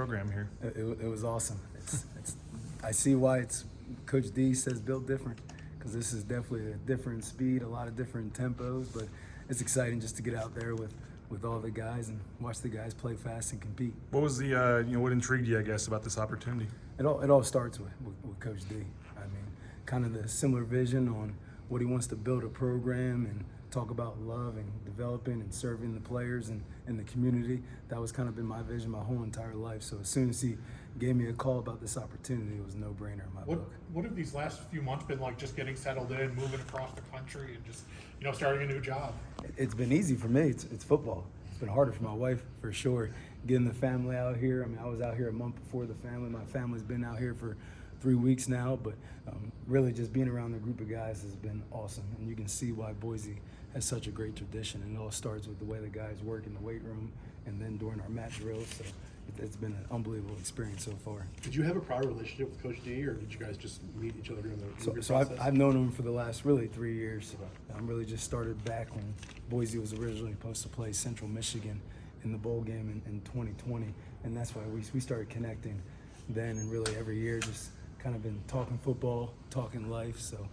program here. It was awesome. I see why it's Coach D says built different, because this is definitely a different speed, a lot of different tempos, but it's exciting just to get out there with all the guys and watch the guys play fast and compete. What was the what intrigued you, I guess, about this opportunity? It all starts with Coach D. I mean, kind of the similar vision on what he wants to build a program and talk about love and developing and serving the players and the community. That was kind of been my vision my whole entire life. So as soon as he gave me a call about this opportunity, it was a no-brainer in my book. What have these last few months been like, just getting settled in, moving across the country, and just, starting a new job? It's been easy for me. It's football. It's been harder for my wife, for sure. Getting the family out here. I mean, I was out here a month before the family. My family's been out here for 3 weeks now, but really just being around a group of guys has been awesome. And you can see why Boise has such a great tradition. And it all starts with the way the guys work in the weight room and then during our mat drills. So it's been an unbelievable experience so far. Did you have a prior relationship with Coach D, or did you guys just meet each other during the interview So process? I've known him for the last really 3 years. I'm really just started back when Boise was originally supposed to play Central Michigan in the bowl game in 2020. And that's why we started connecting then, and really every year just kind of been talking football, talking life. So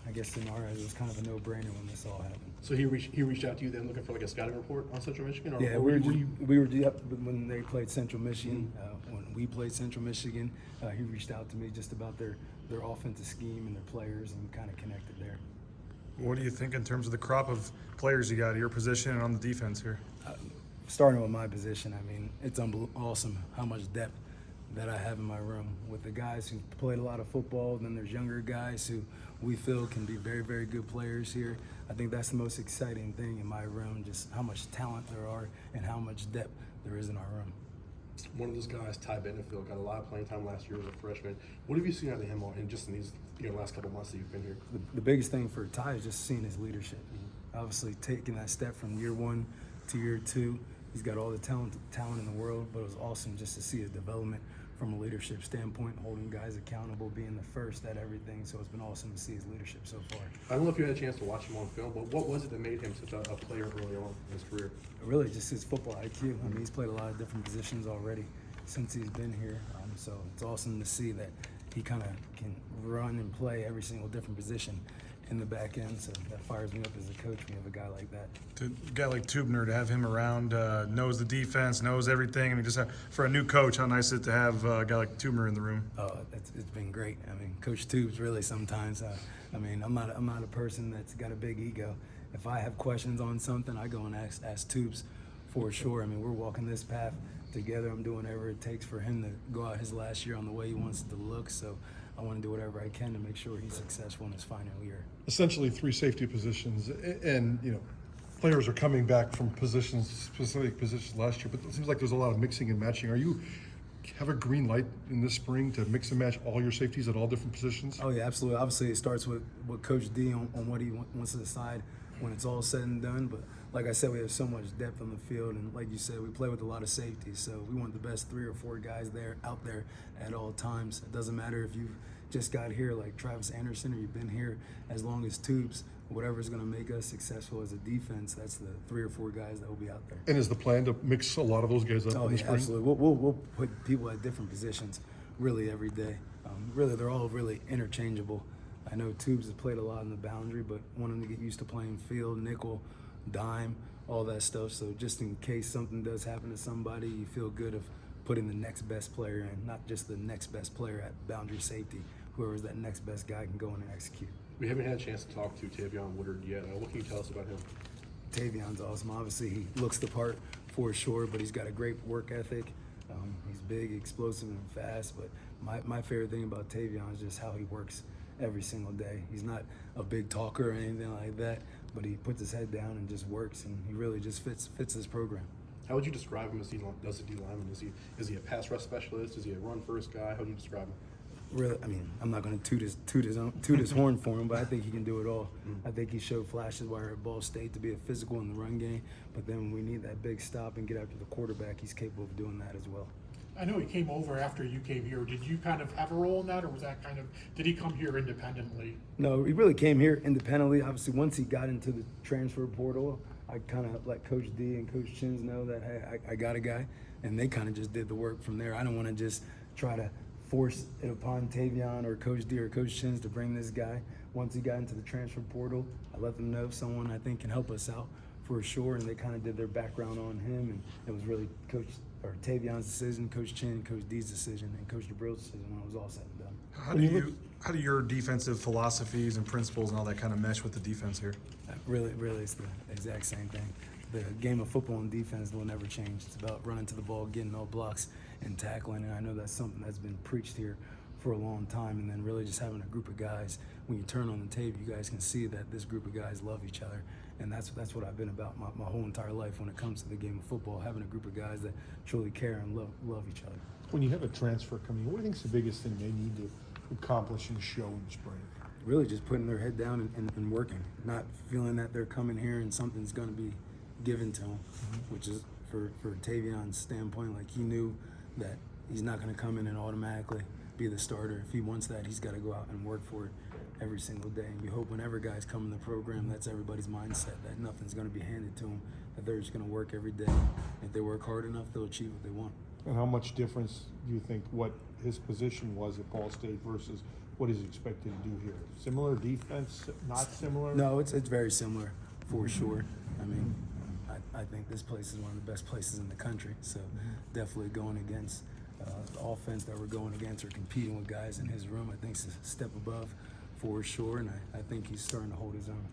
I guess in our eyes, it was kind of a no-brainer when this all happened. So he reached out to you then looking for like a scouting report on Central Michigan? Or, Yeah, or we were up when they played Central Michigan. When we played Central Michigan, he reached out to me just about their offensive scheme and their players, and we kind of connected there. What do you think in terms of the crop of players you got at your position and on the defense here? Starting with my position, I mean, it's awesome how much depth that I have in my room with the guys who played a lot of football. Then there's younger guys who we feel can be very, very good players here. I think that's the most exciting thing in my room, just how much talent there are and how much depth there is in our room. One of those guys, Ty Bentonfield, got a lot of playing time last year as a freshman. What have you seen out of him in just in these last couple months that you've been here? The biggest thing for Ty is just seeing his leadership. Obviously, taking that step from year 1 to year 2. He's got all the talent in the world, but it was awesome just to see his development from a leadership standpoint, holding guys accountable, being the first at everything. So it's been awesome to see his leadership so far. I don't know if you had a chance to watch him on film, but what was it that made him such a player early on in his career? Really just his football IQ. I mean, he's played a lot of different positions already since he's been here. So it's awesome to see that he kind of can run and play every single different position in the back end. So that fires me up as a coach when you have a guy like that. To a guy like Tubner, to have him around, knows the defense, knows everything. I mean, just for a new coach, how nice is it to have a guy like Tubner in the room? It's been great. I mean, Coach Tubes really sometimes. I mean, I'm not a person that's got a big ego. If I have questions on something, I go and ask Tubes for sure. I mean, we're walking this path together. I'm doing whatever it takes for him to go out his last year on the way he wants it to look. So I want to do whatever I can to make sure he's successful in his final year. Essentially 3 safety positions, and players are coming back from specific positions last year, but it seems like there's a lot of mixing and matching. Are you have a green light in this spring to mix and match all your safeties at all different positions? Oh yeah, absolutely. Obviously it starts with Coach D on what he wants to decide when it's all said and done, but like I said, we have so much depth on the field, and like you said, we play with a lot of safeties, so we want the best 3 or 4 guys out there at all times. It doesn't matter if you've just got here like Travis Anderson or you've been here as long as Tubes. Whatever's going to make us successful as a defense, that's the 3 or 4 guys that will be out there. And is the plan to mix a lot of those guys up in the spring? Absolutely. We'll put people at different positions really every day. Really, they're all really interchangeable. I know Tubes has played a lot in the boundary, but want him to get used to playing field, nickel, dime, all that stuff. So just in case something does happen to somebody, you feel good of putting the next best player in, not just the next best player at boundary safety. Whoever's that next best guy can go in and execute. We haven't had a chance to talk to Tavion Woodard yet. What can you tell us about him? Tavion's awesome. Obviously, he looks the part for sure, but he's got a great work ethic. He's big, explosive, and fast. But my favorite thing about Tavion is just how he works every single day. He's not a big talker or anything like that, but he puts his head down and just works, and he really just fits his program. How would you describe him as a D lineman? Is he a pass rush specialist? Is he a run first guy? How would you describe him? Really, I mean, I'm not going to toot his horn for him, but I think he can do it all. I think he showed flashes while at Ball State to be a physical in the run game, but then when we need that big stop and get after the quarterback, he's capable of doing that as well. I know he came over after you came here. Did you kind of have a role in that, or was that did he come here independently? No, he really came here independently. Obviously, once he got into the transfer portal, I kind of let Coach D and Coach Chins know that, hey, I got a guy, and they kind of just did the work from there. I don't want to just try to force it upon Tavion or Coach D or Coach Chins to bring this guy. Once he got into the transfer portal, I let them know if someone I think can help us out for sure, and they kind of did their background on him, and it was really Tavion's decision, Coach Chin, Coach D's decision, and Coach DeBrill's decision when it was all said and done. How do your defensive philosophies and principles and all that kind of mesh with the defense here? Really, it's the exact same thing. The game of football and defense will never change. It's about running to the ball, getting all blocks, and tackling. And I know that's something that's been preached here for a long time. And then really just having a group of guys. When you turn on the tape, you guys can see that this group of guys love each other. And that's what I've been about my whole entire life when it comes to the game of football. Having a group of guys that truly care and love each other. When you have a transfer coming in, what do you think is the biggest thing they need to accomplish and show in the spring? Really just putting their head down and working, not feeling that they're coming here and something's going to be given to them, which is for Tavion's standpoint, like he knew that he's not going to come in and automatically be the starter. If he wants that, he's got to go out and work for it every single day. And you hope whenever guys come in the program, that's everybody's mindset, that nothing's going to be handed to them, that they're just going to work every day. If they work hard enough, they'll achieve what they want. And how much difference do you think what his position was at Ball State versus what he's expected to do here? Similar defense, not similar? No, it's very similar for sure. I mean, I think this place is one of the best places in the country. So definitely going against the offense that we're going against or competing with guys in his room, I think is a step above for sure. And I think he's starting to hold his own.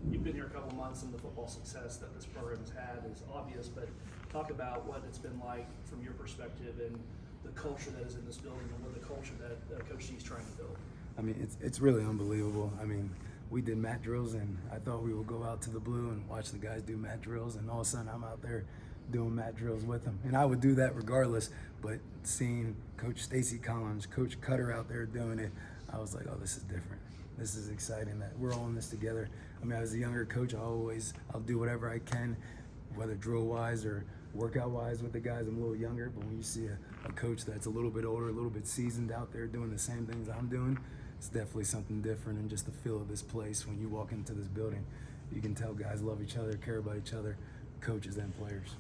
You've been here a couple months, and the football success that this program has had is obvious, but talk about what it's been like from your perspective and the culture that is in this building and what the culture that Coach D is trying to build. I mean, it's really unbelievable. I mean, we did mat drills, and I thought we would go out to the blue and watch the guys do mat drills, and all of a sudden I'm out there doing mat drills with them. And I would do that regardless, but seeing Coach Stacy Collins, Coach Cutter out there doing it, I was like, oh, this is different. This is exciting that we're all in this together. I mean, as a younger coach, I'll do whatever I can, whether drill-wise or workout-wise with the guys. I'm a little younger, but when you see a coach that's a little bit older, a little bit seasoned out there doing the same things I'm doing, it's definitely something different. And just the feel of this place when you walk into this building, you can tell guys love each other, care about each other, coaches and players.